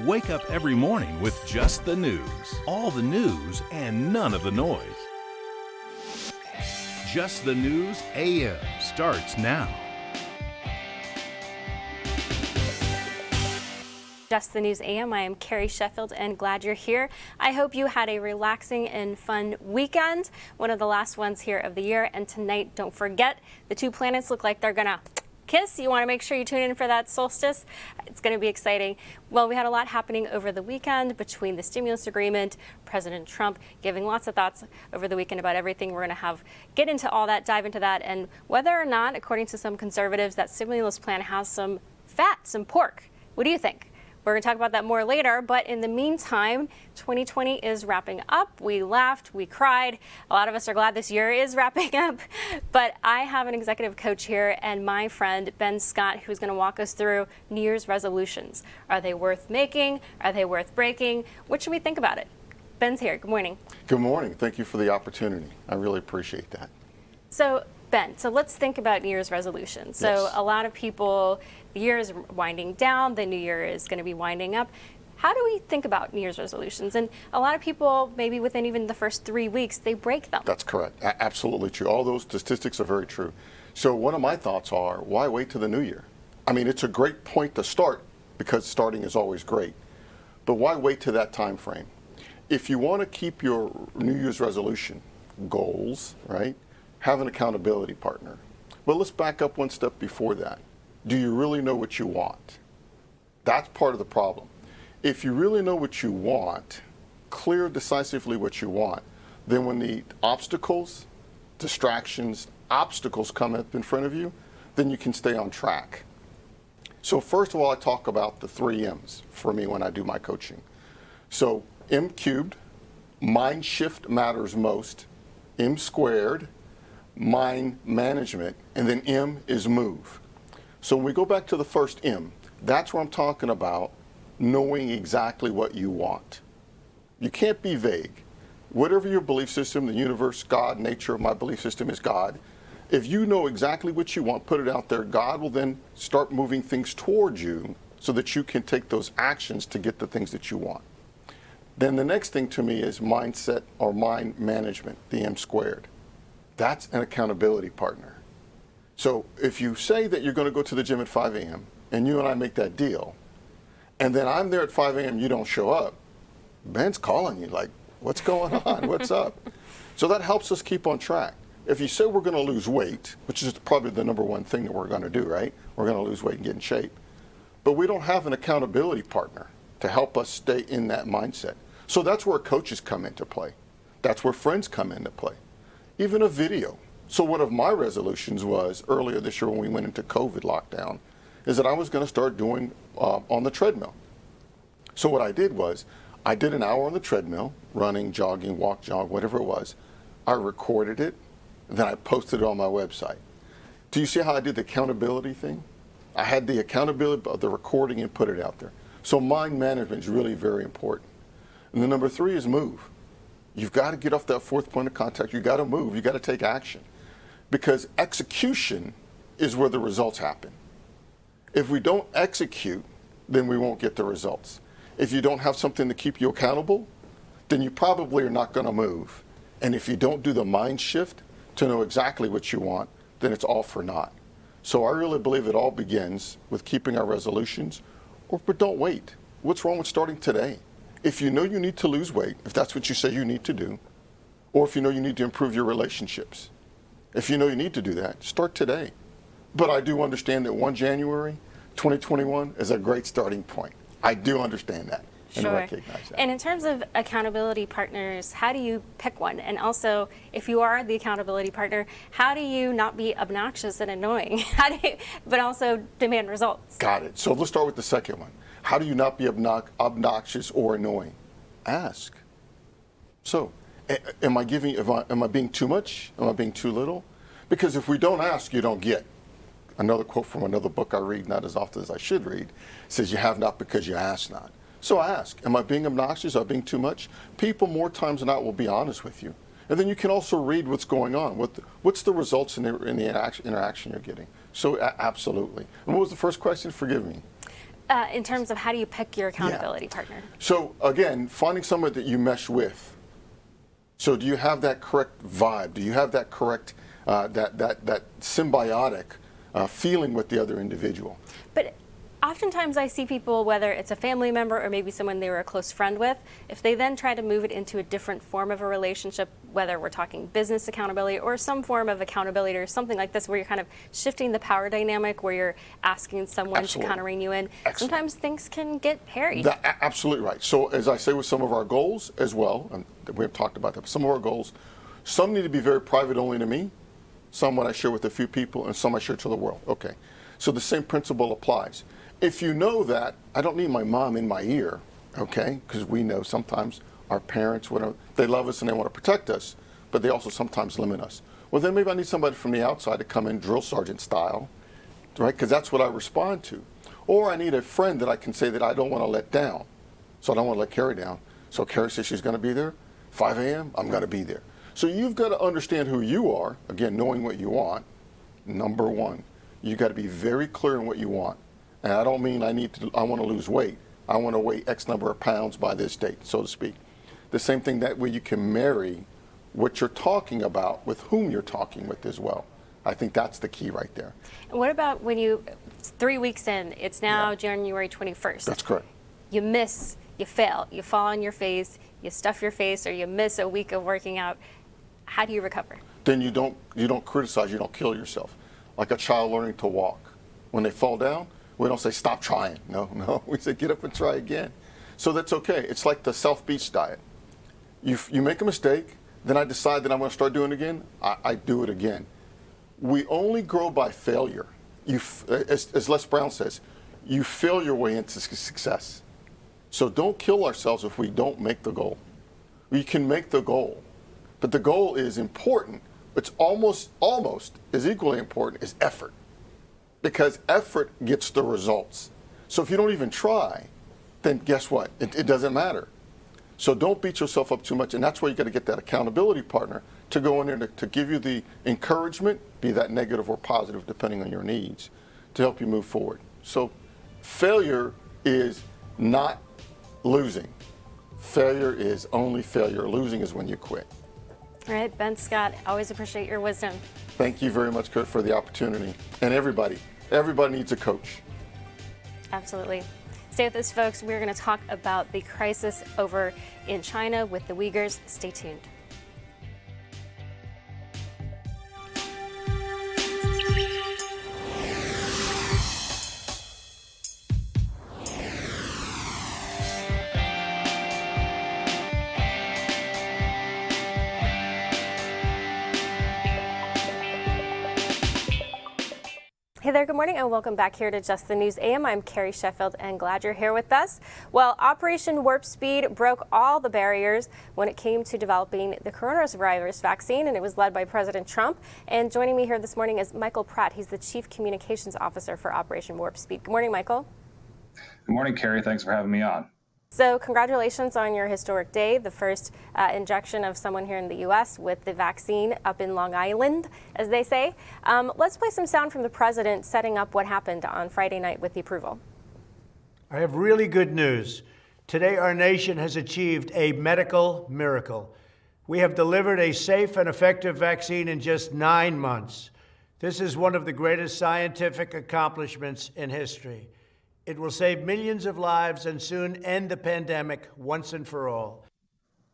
Wake up every morning with just the news. All the news and none of the noise. Just the News AM starts now. Just the News AM. I am Carrie Sheffield and glad you're here. I hope you had a relaxing and fun weekend, one of the last ones here of the year. And tonight, don't forget, the two planets look like they're gonna kiss. You want to make sure you tune in for that solstice. It's going to be exciting. Well, we had a lot happening over the weekend between the stimulus agreement, President Trump giving lots of thoughts over the weekend about everything. We're going to get into all that, dive into that, and whether or not, according to some conservatives, that stimulus plan has some fat, some pork. What do you think? We're going to talk about that more later, but in the meantime, 2020 is wrapping up. We laughed, we cried. A lot of us are glad this year is wrapping up, but I have an executive coach here and my friend Ben Scott, who's going to walk us through New Year's resolutions. Are they worth making? Are they worth breaking? What should we think about it? Ben's here. Good morning. Good morning. Thank you for the opportunity. I really appreciate that. So Ben, let's think about New Year's resolutions. So Yes. A lot of people, the year is winding down, the new year is going to be winding up. How do we think about New Year's resolutions? And a lot of people, maybe within even the first 3 weeks, they break them. That's correct. Absolutely true. All those statistics are very true. So one of my thoughts are, why wait to the new year? I mean, it's a great point to start because starting is always great. But why wait to that time frame? If you want to keep your New Year's resolution goals, right, have an accountability partner. But let's back up one step before that. Do you really know what you want? That's part of the problem. If you really know what you want, clear decisively what you want, then when the obstacles, distractions, obstacles come up in front of you, then you can stay on track. So first of all, I talk about the 3 M's for me when I do my coaching. So M cubed, mind shift matters most, M squared, mind management, and then M is move. So when we go back to the first M, that's where I'm talking about knowing exactly what you want. You can't be vague. Whatever your belief system, the universe, God, nature, my belief system is God. If you know exactly what you want, put it out there, God will then start moving things towards you so that you can take those actions to get the things that you want. Then the next thing to me is mindset or mind management, the M squared. That's an accountability partner. So if you say that you're going to go to the gym at 5 a.m. and you and I make that deal, and then I'm there at 5 a.m. you don't show up, Ben's calling you like, what's going on? What's up? So that helps us keep on track. If you say we're going to lose weight, which is probably the number one thing that we're going to do, right? We're going to lose weight and get in shape. But we don't have an accountability partner to help us stay in that mindset. So that's where coaches come into play. That's where friends come into play. Even a video. So one of my resolutions was earlier this year when we went into COVID lockdown is that I was going to start doing on the treadmill. So what I did was I did an hour on the treadmill, running, jogging, walk, jog, whatever it was. I recorded it, then I posted it on my website. Do you see how I did the accountability thing? I had the accountability of the recording and put it out there. So mind management is really very important. And the number 3 is move. You've got to get off that 4th point of contact. You've got to move. You've got to take action. Because execution is where the results happen. If we don't execute, then we won't get the results. If you don't have something to keep you accountable, then you probably are not going to move. And if you don't do the mind shift to know exactly what you want, then it's all for naught. So I really believe it all begins with keeping our resolutions, but don't wait. What's wrong with starting today? If you know you need to lose weight, if that's what you say you need to do, or if you know you need to improve your relationships, if you know you need to do that, start today. But I do understand that 1 January 2021 is a great starting point. I do understand that and recognize that. And in terms of accountability partners, how do you pick one? And also, if you are the accountability partner, how do you not be obnoxious and annoying, but also demand results? Got it. So let's start with the second one. How do you not be obnoxious or annoying? Ask. So, am I being too much? Am I being too little? Because if we don't ask, you don't get. Another quote from another book I read, not as often as I should read, says you have not because you ask not. So ask, am I being obnoxious? Am I being too much? People more times than not will be honest with you. And then you can also read what's going on. What's the results in the interaction you're getting? So absolutely. And what was the first question? Forgive me. in terms of how do you pick your accountability partner? So again, finding someone that you mesh with. So do you have that correct vibe? Do you have that correct, that symbiotic feeling with the other individual? But oftentimes I see people, whether it's a family member or maybe someone they were a close friend with, if they then try to move it into a different form of a relationship, whether we're talking business accountability or some form of accountability or something like this, where you're kind of shifting the power dynamic, where you're asking someone to kind of rein you in, sometimes things can get hairy. Absolutely right. So as I say with some of our goals as well, and we have talked about that, but some of our goals, some need to be very private only to me, some what I share with a few people, and some I share to the world. Okay. So the same principle applies. If you know that, I don't need my mom in my ear, okay? Because we know sometimes our parents, they love us and they want to protect us, but they also sometimes limit us. Well, then maybe I need somebody from the outside to come in drill sergeant style, right? Because that's what I respond to. Or I need a friend that I can say that I don't want to let down. So I don't want to let Carrie down. So Carrie says she's going to be there, 5 a.m., I'm going to be there. So you've got to understand who you are, again, knowing what you want, number one. You've got to be very clear on what you want. And I don't mean I want to lose weight. I want to weigh X number of pounds by this date, so to speak. The same thing, that way you can marry what you're talking about with whom you're talking with as well. I think that's the key right there. And what about when 3 weeks in, it's now January 21st. That's correct. You miss, you fail, you fall on your face, you stuff your face, or you miss a week of working out. How do you recover? Then you don't criticize, you don't kill yourself. Like a child learning to walk. When they fall down, we don't say, stop trying. No. We say, get up and try again. So that's okay. It's like the self-beach diet. You make a mistake, then I decide that I'm going to start doing it again, I do it again. We only grow by failure. As Les Brown says, you fail your way into success. So don't kill ourselves if we don't make the goal. We can make the goal, but the goal is important. It's almost as equally important as effort. Because effort gets the results. So if you don't even try, then guess what? It doesn't matter. So don't beat yourself up too much, and that's why you got to get that accountability partner to go in there to give you the encouragement, be that negative or positive depending on your needs, to help you move forward. So failure is not losing. Failure is only failure. Losing is when you quit. All right, Ben Scott, always appreciate your wisdom. Thank you very much, Kurt, for the opportunity. And everybody needs a coach. Absolutely. Stay with us, folks. We're going to talk about the crisis over in China with the Uyghurs. Stay tuned. Hey there, good morning, and welcome back here to Just the News AM. I'm Carrie Sheffield, and glad you're here with us. Well, Operation Warp Speed broke all the barriers when it came to developing the coronavirus vaccine, and it was led by President Trump. And joining me here this morning is Michael Pratt. He's the Chief Communications Officer for Operation Warp Speed. Good morning, Michael. Good morning, Carrie. Thanks for having me on. So congratulations on your historic day, the first injection of someone here in the U.S. with the vaccine up in Long Island, as they say. Let's play some sound from the president setting up what happened on Friday night with the approval. I have really good news. Today, our nation has achieved a medical miracle. We have delivered a safe and effective vaccine in just 9 months. This is one of the greatest scientific accomplishments in history. It will save millions of lives and soon end the pandemic once and for all.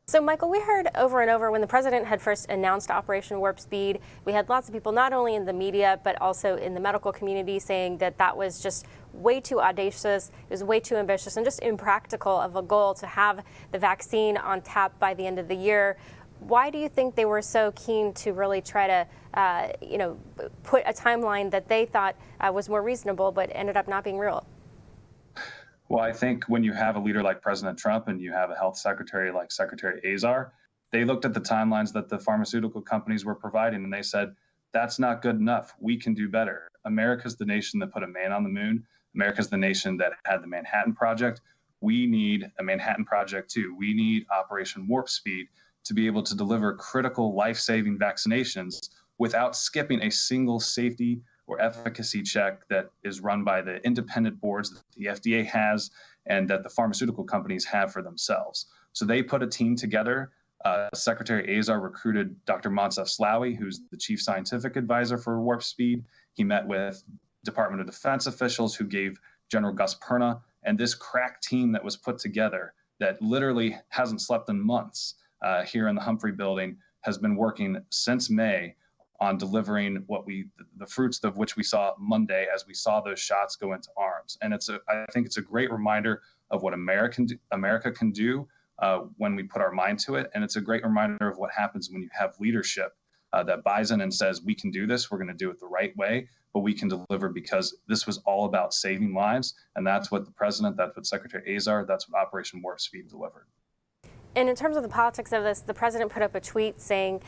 So, Michael, we heard over and over when the president had first announced Operation Warp Speed, we had lots of people, not only in the media, but also in the medical community, saying that that was just way too audacious, it was way too ambitious, and just impractical of a goal to have the vaccine on tap by the end of the year. Why do you think they were so keen to really try to, put a timeline that they thought was more reasonable, but ended up not being real? Well, I think when you have a leader like President Trump and you have a health secretary like Secretary Azar, they looked at the timelines that the pharmaceutical companies were providing and they said, that's not good enough. We can do better. America's the nation that put a man on the moon. America's the nation that had the Manhattan Project. We need a Manhattan Project too. We need Operation Warp Speed to be able to deliver critical life-saving vaccinations without skipping a single safety or efficacy check that is run by the independent boards that the FDA has and that the pharmaceutical companies have for themselves. So they put a team together. Secretary Azar recruited Dr. Moncef Slaoui, who's the chief scientific advisor for Warp Speed. He met with Department of Defense officials who gave General Gus Perna, and this crack team that was put together that literally hasn't slept in months here in the Humphrey building has been working since May on delivering the fruits of which we saw Monday as we saw those shots go into arms. And I think it's a great reminder of what America can do when we put our mind to it. And it's a great reminder of what happens when you have leadership that buys in and says, we can do this, we're going to do it the right way, but we can deliver because this was all about saving lives. And that's what the president, that's what Secretary Azar, that's what Operation Warp Speed delivered. And in terms of the politics of this, the president put up a tweet saying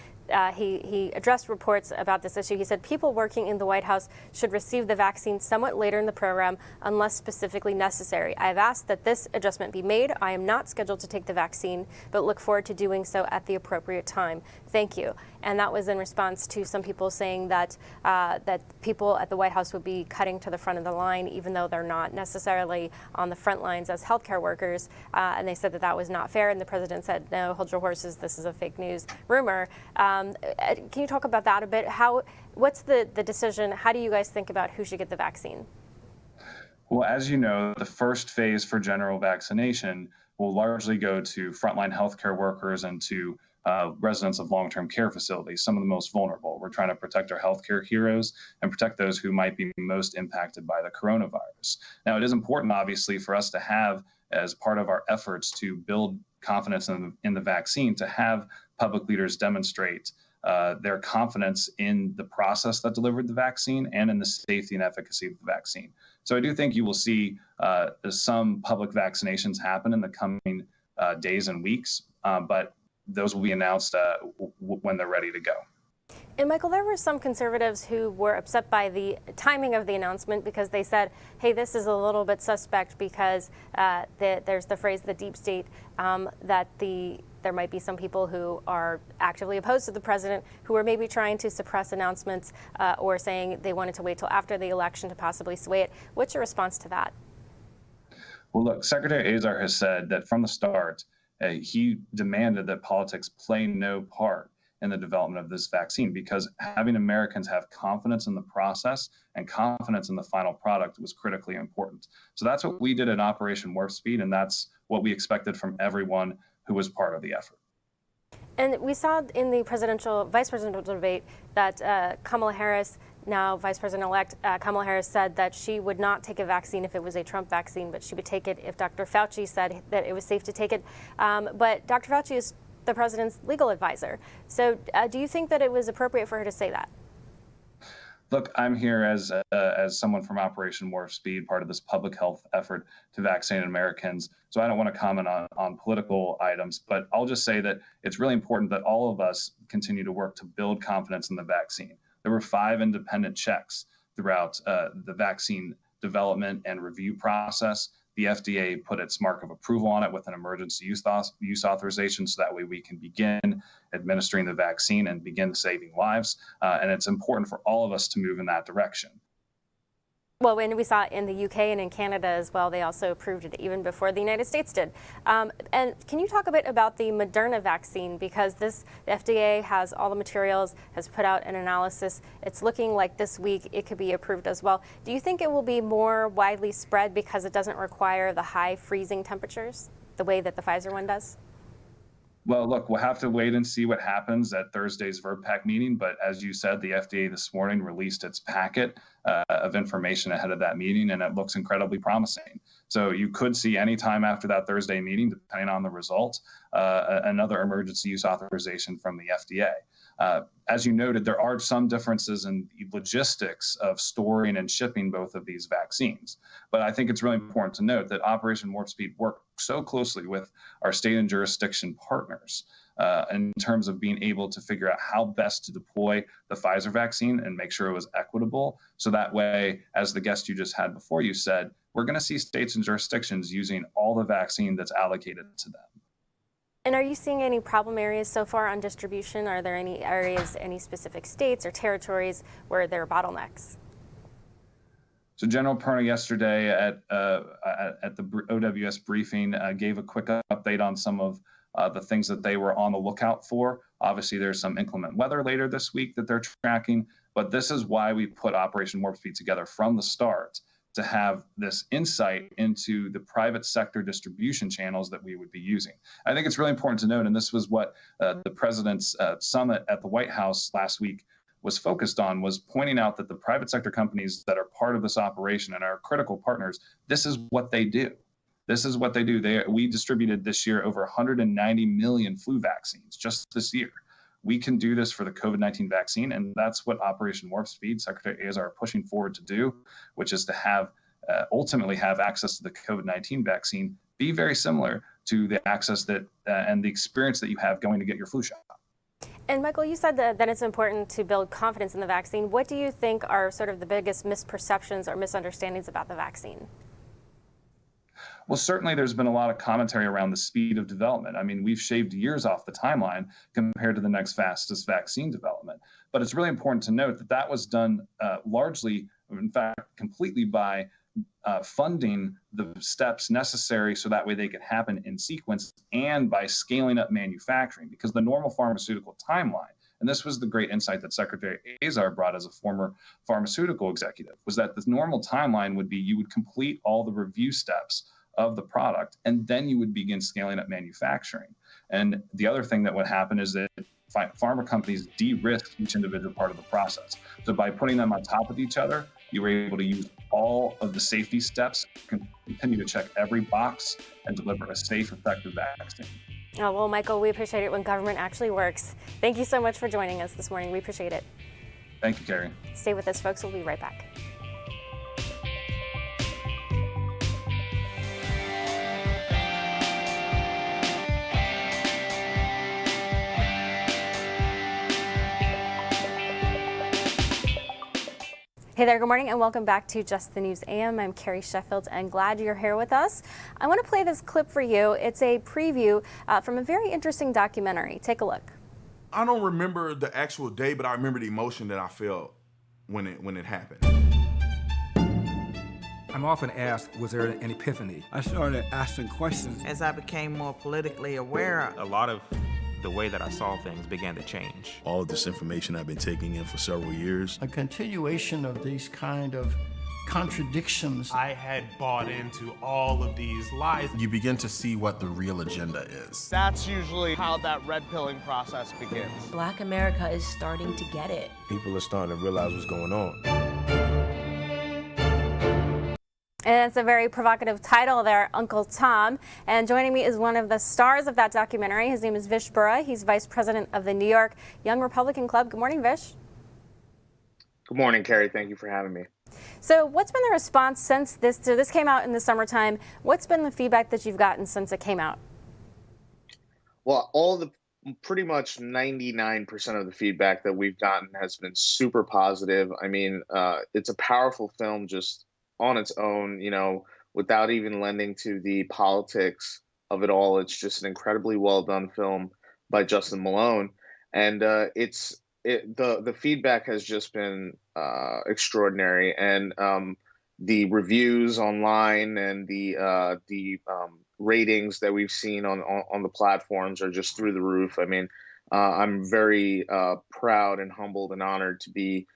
he addressed reports about this issue. He said people working in the White House should receive the vaccine somewhat later in the program unless specifically necessary. I have asked that this adjustment be made. I am not scheduled to take the vaccine, but look forward to doing so at the appropriate time. Thank you. And that was in response to some people saying that that people at the White House would be cutting to the front of the line, even though they're not necessarily on the front lines as healthcare workers. And they said that that was not fair. And the president said, no, hold your horses. This is a fake news rumor. Can you talk about that a bit? What's the decision? How do you guys think about who should get the vaccine? Well, as you know, the first phase for general vaccination will largely go to frontline healthcare workers and to residents of long-term care facilities, some of the most vulnerable. We're trying to protect our healthcare heroes and protect those who might be most impacted by the coronavirus. Now, it is important, obviously, for us to have, as part of our efforts to build confidence in the vaccine, to have public leaders demonstrate their confidence in the process that delivered the vaccine and in the safety and efficacy of the vaccine. So I do think you will see some public vaccinations happen in the coming days and weeks, but those will be announced when they're ready to go. And Michael, there were some conservatives who were upset by the timing of the announcement because they said, hey, this is a little bit suspect because there's the phrase, the deep state, that there might be some people who are actively opposed to the president who are maybe trying to suppress announcements or saying they wanted to wait till after the election to possibly sway it. What's your response to that? Well, look, Secretary Azar has said that from the start, he demanded that politics play no part in the development of this vaccine because having Americans have confidence in the process and confidence in the final product was critically important. So that's what we did in Operation Warp Speed, and that's what we expected from everyone who was part of the effort. And we saw in the vice presidential debate that Kamala Harris, now Vice President-elect Kamala Harris, said that she would not take a vaccine if it was a Trump vaccine, but she would take it if Dr. Fauci said that it was safe to take it. But Dr. Fauci is the president's legal advisor. So do you think that it was appropriate for her to say that? Look, I'm here as someone from Operation Warp Speed, part of this public health effort to vaccinate Americans. So I don't want to comment on political items, but I'll just say that it's really important that all of us continue to work to build confidence in the vaccine. There were 5 independent checks throughout the vaccine development and review process. The FDA put its mark of approval on it with an emergency use authorization, so that way we can begin administering the vaccine and begin saving lives. And it's important for all of us to move in that direction. Well, and we saw in the UK and in Canada as well, they also approved it even before the United States did. And can you talk a bit about the Moderna vaccine? Because the FDA has all the materials, has put out an analysis. It's looking like this week it could be approved as well. Do you think it will be more widely spread because it doesn't require the high freezing temperatures the way that the Pfizer one does? Well, look, we'll have to wait and see what happens at Thursday's VRBPAC meeting. But as you said, the FDA this morning released its packet of information ahead of that meeting, and it looks incredibly promising. So you could see any time after that Thursday meeting, depending on the result, another emergency use authorization from the FDA. As you noted, there are some differences in the logistics of storing and shipping both of these vaccines. But I think it's really important to note that Operation Warp Speed worked so closely with our state and jurisdiction partners in terms of being able to figure out how best to deploy the Pfizer vaccine and make sure it was equitable. So that way, as the guest you just had before you said, we're going to see states and jurisdictions using all the vaccine that's allocated to them. And are you seeing any problem areas so far on distribution? Are there any areas, any specific states or territories where there are bottlenecks? So General Perna yesterday at the OWS briefing gave a quick update on some of the things that they were on the lookout for. Obviously, there's some inclement weather later this week that they're tracking, but this is why we put Operation Warp Speed together from the start, to have this insight into the private sector distribution channels that we would be using. I think it's really important to note, and this was what the president's summit at the White House last week was focused on, was pointing out that the private sector companies that are part of this operation and are critical partners, this is what they do. This is what they do. We distributed this year over 190 million flu vaccines just this year. We can do this for the COVID-19 vaccine, and that's what Operation Warp Speed, Secretary Azar, are pushing forward to do, which is to have ultimately have access to the COVID-19 vaccine be very similar to the access that and the experience that you have going to get your flu shot. And Michael, you said that it's important to build confidence in the vaccine. What do you think are sort of the biggest misperceptions or misunderstandings about the vaccine? Well, certainly there's been a lot of commentary around the speed of development. I mean, we've shaved years off the timeline compared to the next fastest vaccine development. But it's really important to note that that was done largely, in fact, completely by funding the steps necessary so that way they could happen in sequence, and by scaling up manufacturing, because the normal pharmaceutical timeline, and this was the great insight that Secretary Azar brought as a former pharmaceutical executive, was that the normal timeline would be you would complete all the review steps of the product, and then you would begin scaling up manufacturing. And the other thing that would happen is that pharma companies de-risk each individual part of the process. So by putting them on top of each other, you were able to use all of the safety steps, continue to check every box, and deliver a safe, effective vaccine. Oh, well, Michael, we appreciate it when government actually works. Thank you so much for joining us this morning. We appreciate it. Thank you, Carrie. Stay with us, folks. We'll be right back. Hey there, good morning, and welcome back to Just the News AM. I'm Carrie Sheffield, and glad you're here with us. I want to play this clip for you. It's a preview from a very interesting documentary. Take a look. I don't remember the actual day, but I remember the emotion that I felt when it happened. I'm often asked, was there an epiphany? I started asking questions. As I became more politically aware, a lot of the way that I saw things began to change. All of this information I've been taking in for several years. A continuation of these kind of contradictions. I had bought into all of these lies. You begin to see what the real agenda is. That's usually how that red pilling process begins. Black America is starting to get it. People are starting to realize what's going on. And it's a very provocative title there, Uncle Tom. And joining me is one of the stars of that documentary. His name is Vish Burra. He's vice president of the New York Young Republican Club. Good morning, Vish. Good morning, Carrie. Thank you for having me. So what's been the response since this? So this came out in the summertime. What's been the feedback that you've gotten since it came out? Well, pretty much 99% of the feedback that we've gotten has been super positive. I mean, it's a powerful film just on its own, you know, without even lending to the politics of it all. It's just an incredibly well done film by Justin Malone, and the feedback has just been extraordinary, and the reviews online and the ratings that we've seen on the platforms are just through the roof. I mean, I'm very proud and humbled and honored to be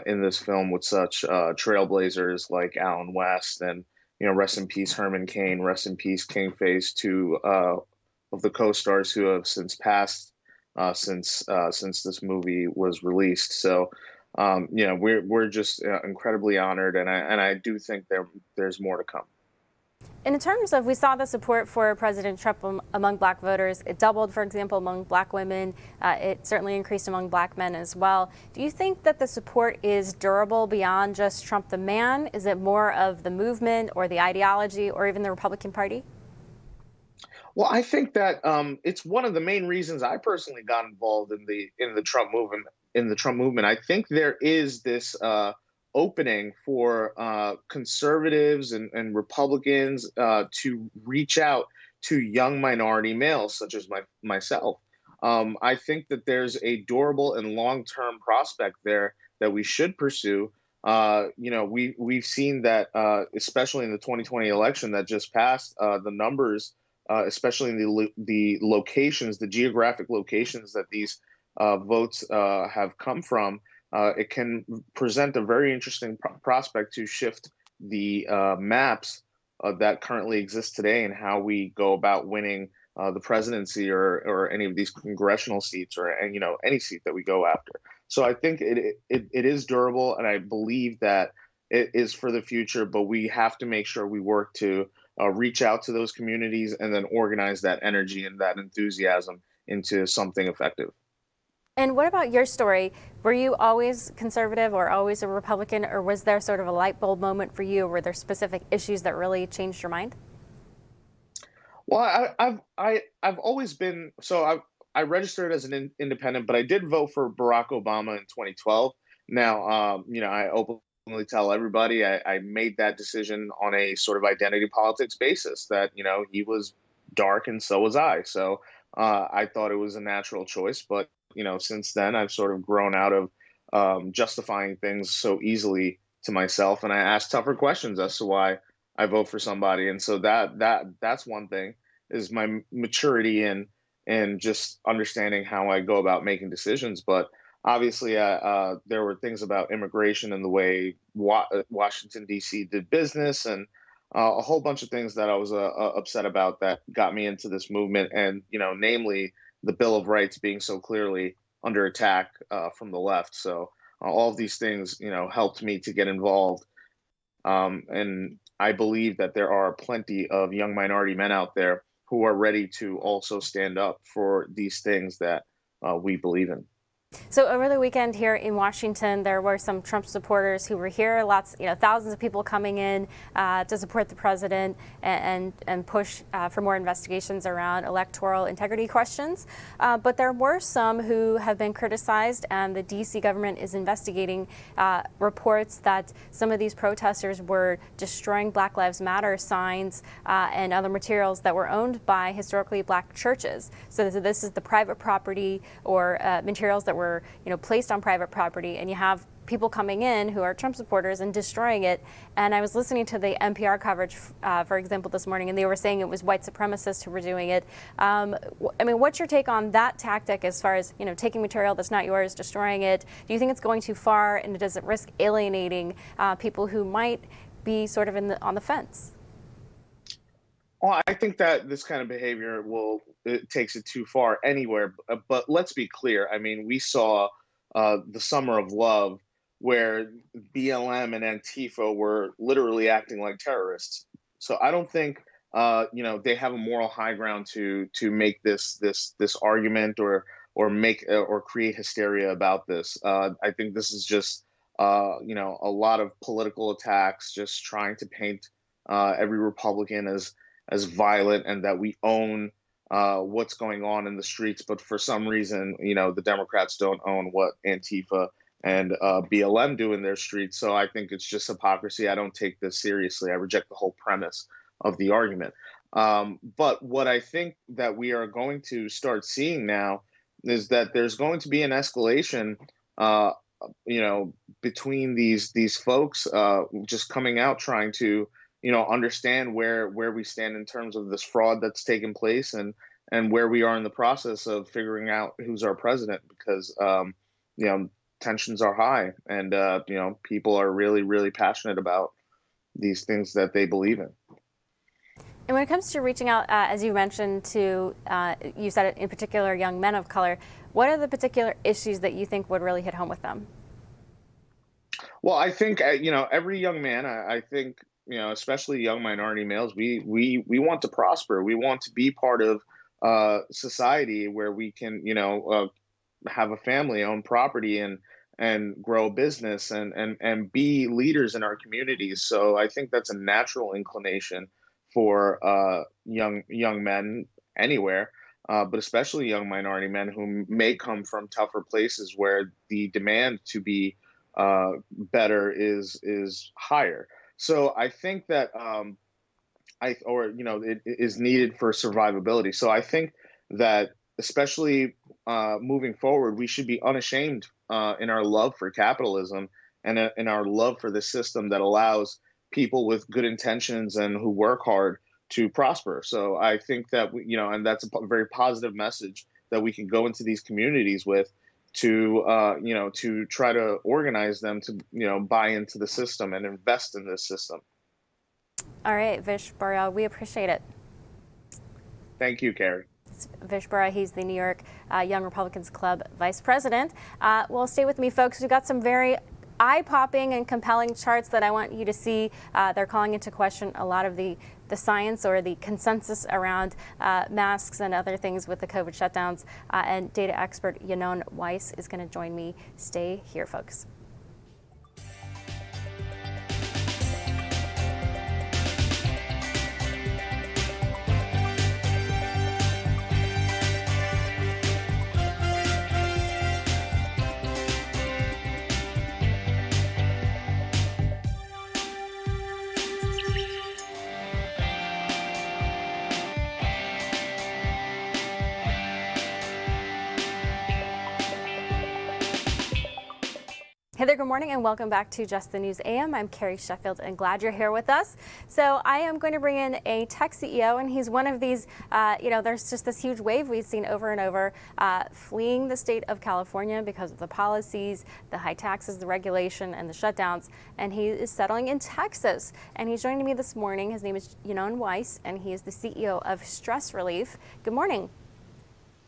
in this film with such trailblazers like Alan West, and, you know, rest in peace Herman Cain, rest in peace King Face, two of the co-stars who have since passed since this movie was released. So, you know, we're just incredibly honored, and I do think there's more to come. And in terms of, we saw the support for President Trump among black voters. It doubled, for example, among black women. It certainly increased among black men as well. Do you think that the support is durable beyond just Trump the man? Is it more of the movement or the ideology or even the Republican Party? Well, I think that it's one of the main reasons I personally got involved in the Trump movement. I think there is this opening for conservatives and Republicans to reach out to young minority males such as myself. I think that there's a durable and long-term prospect there that we should pursue we've seen that, especially in the 2020 election that just passed, the numbers, especially in the locations, the geographic locations that these votes have come from, it can present a very interesting prospect to shift the maps that currently exist today and how we go about winning the presidency or any of these congressional seats or any seat that we go after. So I think it is durable, and I believe that it is for the future. But we have to make sure we work to reach out to those communities and then organize that energy and that enthusiasm into something effective. And what about your story? Were you always conservative or always a Republican, or was there sort of a light bulb moment for you? Were there specific issues that really changed your mind? Well, I've always been so. I registered as an independent, but I did vote for Barack Obama in 2012. Now, I openly tell everybody I made that decision on a sort of identity politics basis. That he was dark and so was I. So I thought it was a natural choice. But since then I've sort of grown out of justifying things so easily to myself, and I ask tougher questions as to why I vote for somebody. And so that's one thing, is my maturity and just understanding how I go about making decisions. But obviously, there were things about immigration and the way Washington D.C. did business, and a whole bunch of things that I was upset about that got me into this movement. And namely the Bill of Rights being so clearly under attack from the left. So all of these things, helped me to get involved. And I believe that there are plenty of young minority men out there who are ready to also stand up for these things that we believe in. So over the weekend here in Washington, there were some Trump supporters who were here. Thousands of people coming in to support the president and push for more investigations around electoral integrity questions. But there were some who have been criticized, and the D.C. government is investigating reports that some of these protesters were destroying Black Lives Matter signs and other materials that were owned by historically Black churches. So this is the private property or materials that were placed on private property, and you have people coming in who are Trump supporters and destroying it. And I was listening to the NPR coverage, for example, this morning, and they were saying it was white supremacists who were doing it. What's your take on that tactic as far as taking material that's not yours, destroying it? Do you think it's going too far, and does it risk alienating people who might be sort of on the fence? Well, I think that this kind of behavior it takes it too far anywhere. But let's be clear. I mean, we saw the Summer of Love, where BLM and Antifa were literally acting like terrorists. So I don't think they have a moral high ground to make this argument or make or create hysteria about this. I think this is just a lot of political attacks, just trying to paint every Republican as violent and that we own what's going on in the streets. But for some reason, the Democrats don't own what Antifa and BLM do in their streets. So I think it's just hypocrisy. I don't take this seriously. I reject the whole premise of the argument. But what I think that we are going to start seeing now is that there's going to be an escalation, between these folks just coming out trying to understand where we stand in terms of this fraud that's taken place and where we are in the process of figuring out who's our president, because tensions are high, and people are really, really passionate about these things that they believe in. And when it comes to reaching out, as you mentioned, to, you said it in particular, young men of color, what are the particular issues that you think would really hit home with them? Well, I think, every young man, I think, especially young minority males, we want to prosper. We want to be part of society where we can, have a family, own property, and grow a business and be leaders in our communities. So I think that's a natural inclination for young men anywhere, but especially young minority men who may come from tougher places where the demand to be better is higher. So I think that it is needed for survivability. So I think that especially moving forward, we should be unashamed in our love for capitalism and in our love for the system that allows people with good intentions and who work hard to prosper. So I think that and that's a very positive message that we can go into these communities with to to try to organize them to buy into the system and invest in this system. All right, Vish Burrell, we appreciate it. Thank you, Carrie. Vish Burrell, he's the New York Young Republicans Club vice president. Well, stay with me, folks. We've got some very eye-popping and compelling charts that I want you to see. They're calling into question a lot of the science or the consensus around masks and other things with the COVID shutdowns. And data expert Yanon Weiss is going to join me. Stay here, folks. Hey there, good morning, and welcome back to Just the News AM. I'm Carrie Sheffield, and glad you're here with us. So I am going to bring in a tech CEO, and he's one of these, there's just this huge wave we've seen over and over, fleeing the state of California because of the policies, the high taxes, the regulation, and the shutdowns, and he is settling in Texas. And he's joining me this morning. His name is Yanon Weiss, and he is the CEO of Stress Relief. Good morning.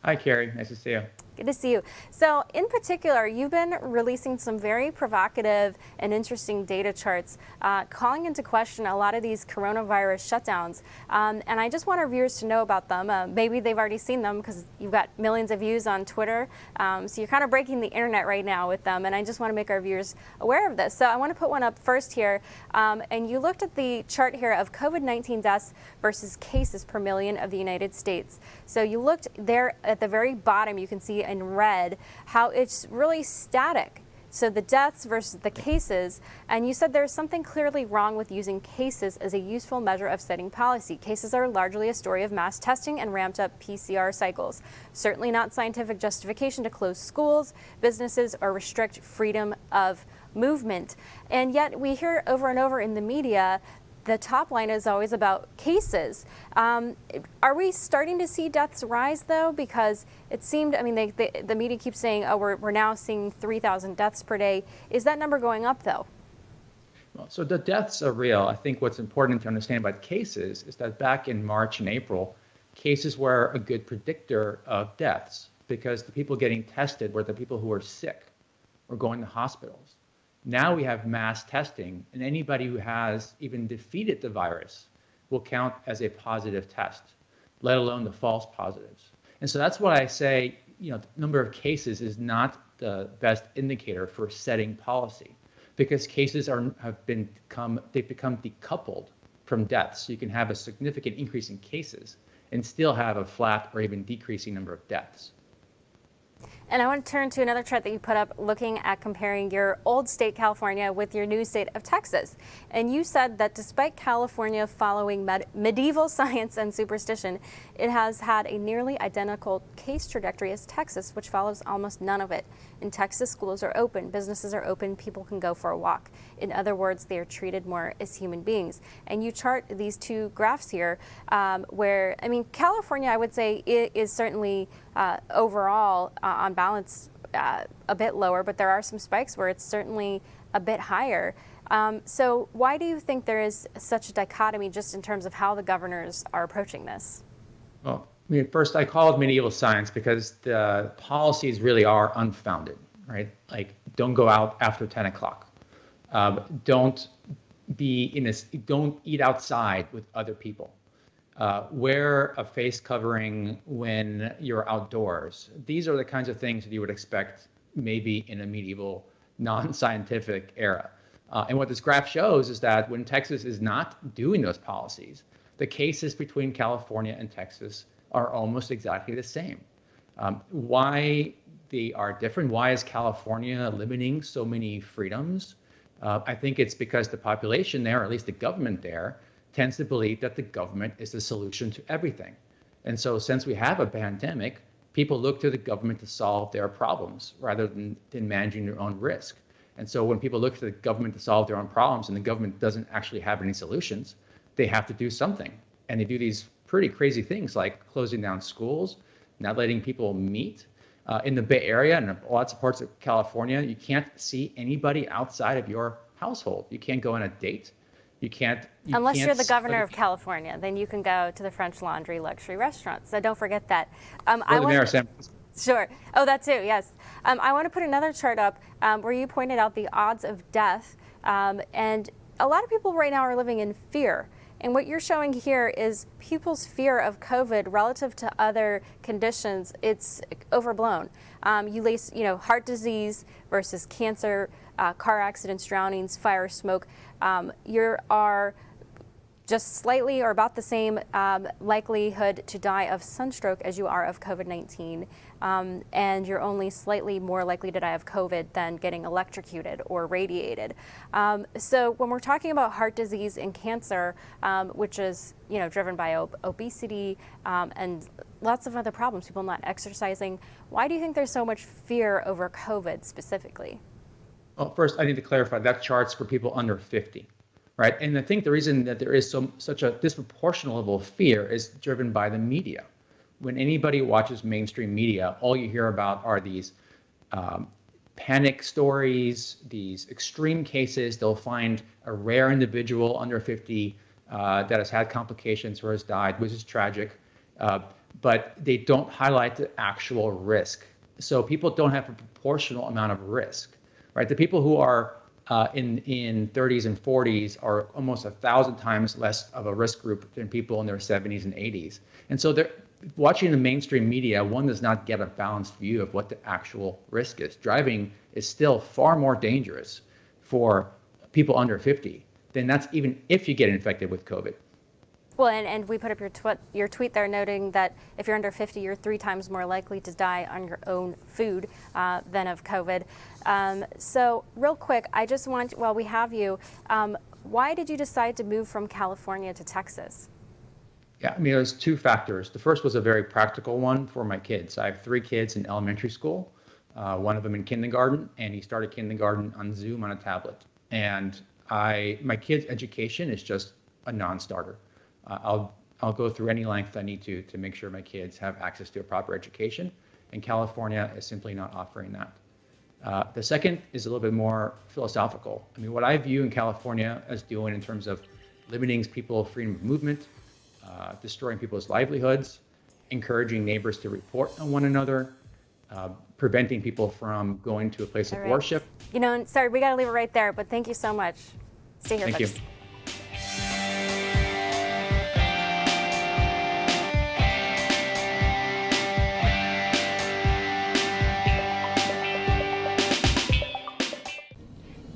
Hi, Carrie. Nice to see you. Good to see you. So in particular, you've been releasing some very provocative and interesting data charts, calling into question a lot of these coronavirus shutdowns. And I just want our viewers to know about them. Maybe they've already seen them because you've got millions of views on Twitter. So you're kind of breaking the internet right now with them. And I just want to make our viewers aware of this. So I want to put one up first here. And you looked at the chart here of COVID-19 deaths versus cases per million of the United States. So you looked there at the very bottom, you can see in red how it's really static. So the deaths versus the cases, and you said there's something clearly wrong with using cases as a useful measure of setting policy. Cases are largely a story of mass testing and ramped up PCR cycles. Certainly not scientific justification to close schools, businesses, or restrict freedom of movement. And yet we hear over and over in the media the top line is always about cases. Are we starting to see deaths rise, though? Because it seemed, the media keeps saying, oh, we're now seeing 3,000 deaths per day. Is that number going up, though? Well, so the deaths are real. I think what's important to understand about cases is that back in March and April, cases were a good predictor of deaths because the people getting tested were the people who were sick or going to hospitals. Now we have mass testing, and anybody who has even defeated the virus will count as a positive test, let alone the false positives. And so that's why I say, the number of cases is not the best indicator for setting policy, because cases they've become decoupled from deaths. So you can have a significant increase in cases and still have a flat or even decreasing number of deaths. And I want to turn to another chart that you put up looking at comparing your old state, California, with your new state of Texas. And you said that despite California following medieval science and superstition, it has had a nearly identical case trajectory as Texas, which follows almost none of it. In Texas, schools are open, businesses are open, people can go for a walk. In other words, they are treated more as human beings. And you chart these two graphs here where, California, I would say, is certainly overall on balance a bit lower, but there are some spikes where it's certainly a bit higher. So why do you think there is such a dichotomy just in terms of how the governors are approaching this? Well, first, I call it medieval science because the policies really are unfounded, right? Like, don't go out after 10 o'clock. Don't eat outside with other people. Wear a face covering when you're outdoors. These are the kinds of things that you would expect maybe in a medieval, non-scientific era. And what this graph shows is that when Texas is not doing those policies, the cases between California and Texas are almost exactly the same. Why they are different? Why is California limiting so many freedoms? I think it's because the population there, or at least the government there, tends to believe that the government is the solution to everything. And so since we have a pandemic, people look to the government to solve their problems rather than managing their own risk. And so when people look to the government to solve their own problems and the government doesn't actually have any solutions, they have to do something. And they do these pretty crazy things like closing down schools, not letting people meet. In the Bay Area and lots of parts of California, you can't see anybody outside of your household. You can't go on a date. Unless you're the governor of California, then you can go to the French Laundry luxury restaurant. So don't forget that. Sure. Oh, that too, yes. I want to put another chart up where you pointed out the odds of death. And a lot of people right now are living in fear. And what you're showing here is people's fear of COVID relative to other conditions. It's overblown. You lace, heart disease versus cancer, car accidents, drownings, fire, smoke. You are just slightly or about the same likelihood to die of sunstroke as you are of COVID-19. And you're only slightly more likely to die of COVID than getting electrocuted or radiated. So when we're talking about heart disease and cancer, which is driven by obesity and lots of other problems, people not exercising, why do you think there's so much fear over COVID specifically? Well, first, I need to clarify that chart's for people under 50. Right. And I think the reason that there is such a disproportionate level of fear is driven by the media. When anybody watches mainstream media, all you hear about are these panic stories, these extreme cases. They'll find a rare individual under 50 that has had complications or has died, which is tragic. But they don't highlight the actual risk. So people don't have a proportional amount of risk. Right. The people who are in 30s and 40s are almost 1,000 times less of a risk group than people in their 70s and 80s. And so they're watching the mainstream media, one does not get a balanced view of what the actual risk is. Driving is still far more dangerous for people under 50 than that's even if you get infected with COVID. Well, and we put up your tweet there noting that if you're under 50, you're 3 times more likely to die on your own food than of COVID. So real quick, I just want, while we have you, why did you decide to move from California to Texas? Yeah, I mean, there's 2 factors. The first was a very practical one for my kids. I have 3 kids in elementary school, one of them in kindergarten, and he started kindergarten on Zoom on a tablet. And my kids' education is just a non-starter. I'll go through any length I need to make sure my kids have access to a proper education, and California is simply not offering that. The second is a little bit more philosophical. I mean, what I view in California as doing in terms of limiting people's freedom of movement, destroying people's livelihoods, encouraging neighbors to report on one another, preventing people from going to a place of worship. Sorry, we got to leave it right there, but thank you so much. Stay here, Thank folks. you.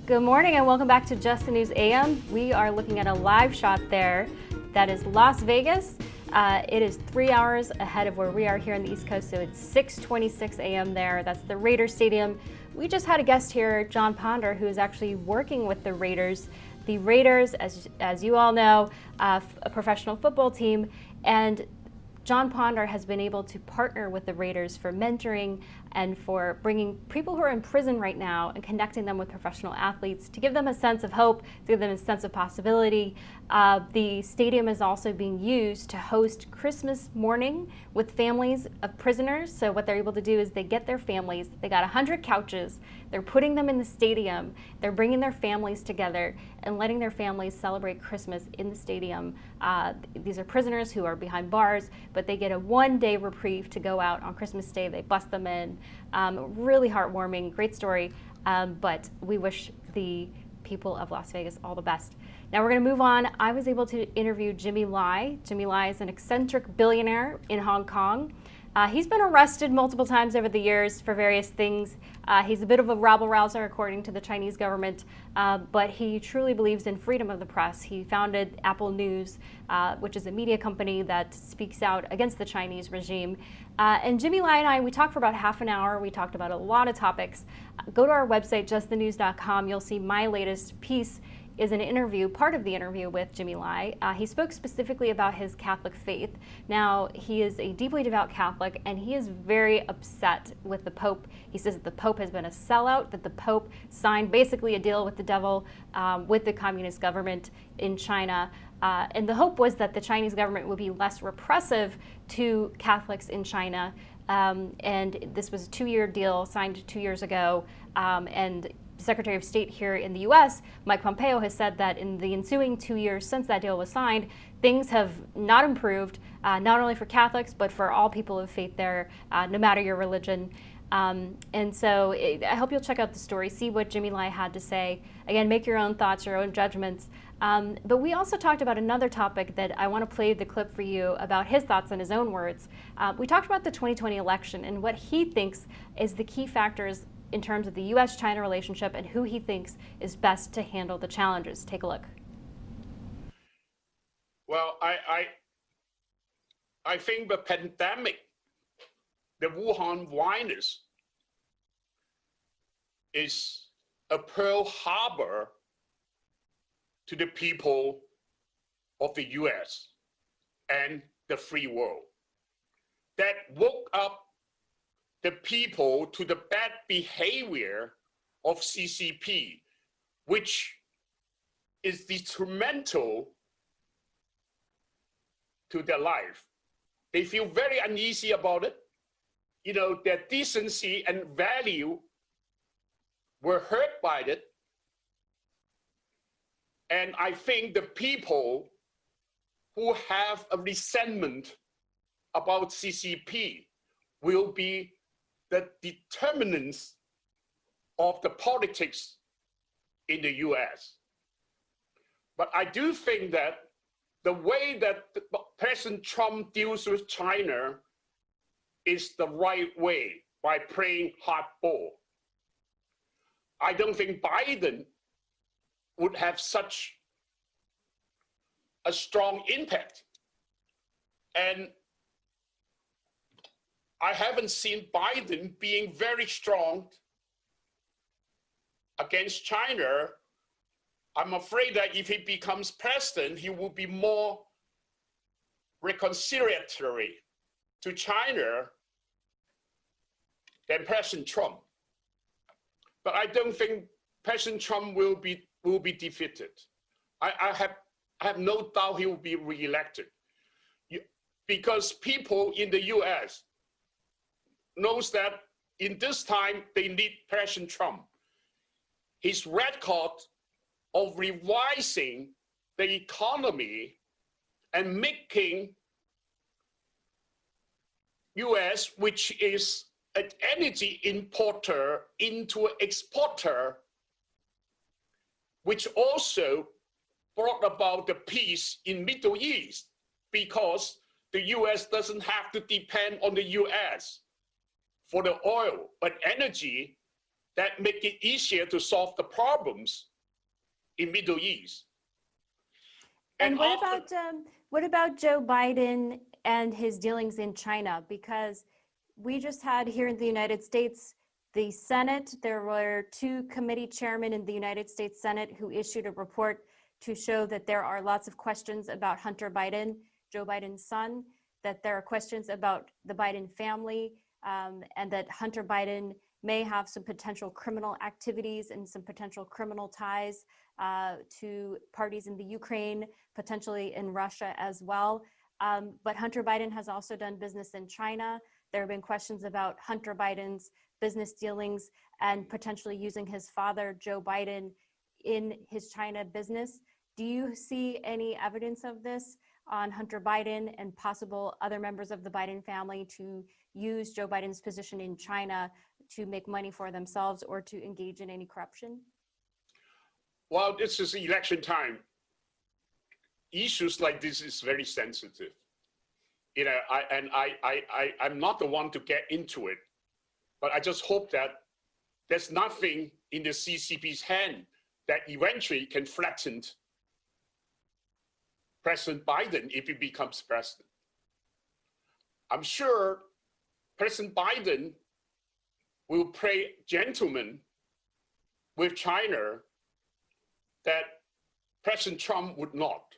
Good morning and welcome back to Just the News AM. We are looking at a live shot there. That is Las Vegas. It is 3 hours ahead of where we are here on the East Coast, so it's 6:26 a.m. there. That's the Raiders Stadium. We just had a guest here, John Ponder, who is actually working with the Raiders. The Raiders, as you all know, a professional football team, and John Ponder has been able to partner with the Raiders for mentoring and for bringing people who are in prison right now and connecting them with professional athletes to give them a sense of hope, to give them a sense of possibility. The stadium is also being used to host Christmas morning with families of prisoners. So what they're able to do is they get their families, they got 100 couches, they're putting them in the stadium, they're bringing their families together and letting their families celebrate Christmas in the stadium. These are prisoners who are behind bars, but they get a one-day reprieve to go out on Christmas Day. They bust them in. Really heartwarming, great story, but we wish the people of Las Vegas all the best. Now we're going to move on. I was able to interview Jimmy Lai. Jimmy Lai is an eccentric billionaire in Hong Kong. He's been arrested multiple times over the years for various things. He's a bit of a rabble-rouser, according to the Chinese government, but he truly believes in freedom of the press. He founded Apple News, which is a media company that speaks out against the Chinese regime. And Jimmy Lai and I, we talked for about half an hour. We talked about a lot of topics. Go to our website, justthenews.com. You'll see my latest piece is an interview, part of the interview with Jimmy Lai. He spoke specifically about his Catholic faith. Now, he is a deeply devout Catholic, and he is very upset with the Pope. He says that the Pope has been a sellout, that the Pope signed basically a deal with the devil, with the communist government in China. And the hope was that the Chinese government would be less repressive to Catholics in China. And this was a 2-year deal signed 2 years ago. And Secretary of State here in the U.S., Mike Pompeo, has said that in the ensuing 2 years since that deal was signed, things have not improved, not only for Catholics, but for all people of faith there, no matter your religion. And so I hope you'll check out the story, see what Jimmy Lai had to say. Again, make your own thoughts, your own judgments. But we also talked about another topic that I want to play the clip for you about his thoughts in his own words. We talked about the 2020 election and what he thinks is the key factors in terms of the U.S.-China relationship and who he thinks is best to handle the challenges. Take a look. Well, I think the pandemic, the Wuhan virus, is a Pearl Harbor to the people of the U.S. and the free world, that woke up the people to the bad behavior of CCP, which is detrimental to their life. They feel very uneasy about it. You know, their decency and value were hurt by it. And I think the people who have a resentment about CCP will be the determinants of the politics in the US. But I do think that the way that President Trump deals with China is the right way, by playing hardball. I don't think Biden would have such a strong impact. And I haven't seen Biden being very strong against China. I'm afraid that if he becomes president, he will be more reconciliatory to China than President Trump. But I don't think President Trump will be defeated. I have no doubt he will be reelected, because people in the US knows that in this time they need President Trump. His record of revising the economy and making US, which is an energy importer, into an exporter, which also brought about the peace in Middle East, because the US doesn't have to depend on the US for the oil, but energy that make it easier to solve the problems in Middle East. And what about Joe Biden and his dealings in China? Because we just had here in the United States, the Senate, there were 2 committee chairmen in the United States Senate who issued a report to show that there are lots of questions about Hunter Biden, Joe Biden's son, that there are questions about the Biden family, and that Hunter Biden may have some potential criminal activities and some potential criminal ties to parties in the Ukraine, potentially in Russia as well. But Hunter Biden has also done business in China. There have been questions about Hunter Biden's business dealings and potentially using his father, Joe Biden, in his China business. Do you see any evidence of this on Hunter Biden and possible other members of the Biden family to use Joe Biden's position in China to make money for themselves or to engage in any corruption? Well, this is election time. Issues like this is very sensitive. You know, I'm not the one to get into it, but I just hope that there's nothing in the CCP's hand that eventually can threaten President Biden if he becomes president. I'm sure President Biden will play gentleman with China, that President Trump would not.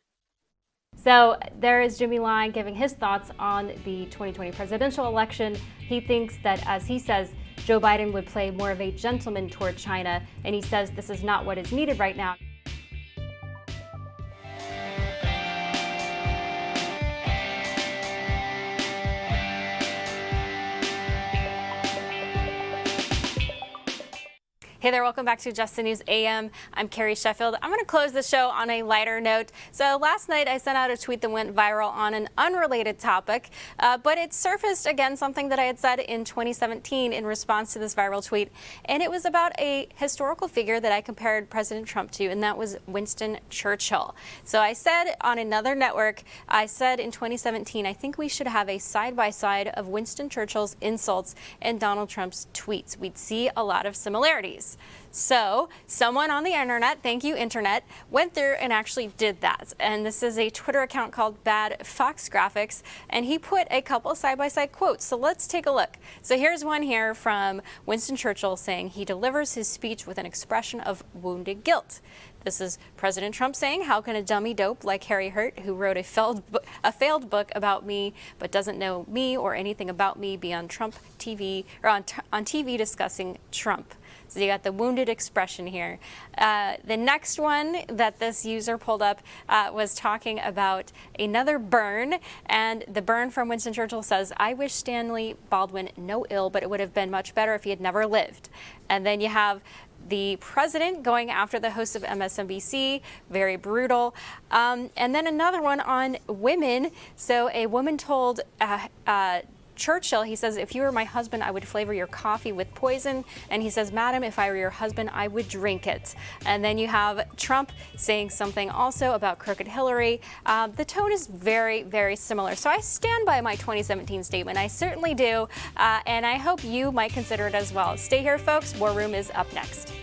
So there is Jimmy Lai giving his thoughts on the 2020 presidential election. He thinks that, as he says, Joe Biden would play more of a gentleman toward China, and he says this is not what is needed right now. Hey there, welcome back to Just the News AM. I'm Carrie Sheffield. I'm going to close the show on a lighter note. So last night I sent out a tweet that went viral on an unrelated topic, but it surfaced again something that I had said in 2017 in response to this viral tweet. And it was about a historical figure that I compared President Trump to, and that was Winston Churchill. So I said on another network, I said in 2017, I think we should have a side-by-side of Winston Churchill's insults and Donald Trump's tweets. We'd see a lot of similarities. So someone on the internet, thank you internet, went through and actually did that. And this is a Twitter account called Bad Fox Graphics, and he put a couple side-by-side quotes. So let's take a look. So here's one here from Winston Churchill saying he delivers his speech with an expression of wounded guilt. This is President Trump saying, how can a dummy dope like Harry Hurt, who wrote a failed book about me but doesn't know me or anything about me, be on Trump TV or on TV discussing Trump? So you got the wounded expression here. The next one that this user pulled up was talking about another burn, and the burn from Winston Churchill says, I wish Stanley Baldwin no ill, but it would have been much better if he had never lived. And then you have the president going after the host of MSNBC, very brutal. And then another one on women. So a woman told Churchill, he says, if you were my husband, I would flavor your coffee with poison. And he says, madam, if I were your husband, I would drink it. And then you have Trump saying something also about crooked Hillary. The tone is very, very similar. So I stand by my 2017 statement. I certainly do. And I hope you might consider it as well. Stay here, folks. War Room is up next.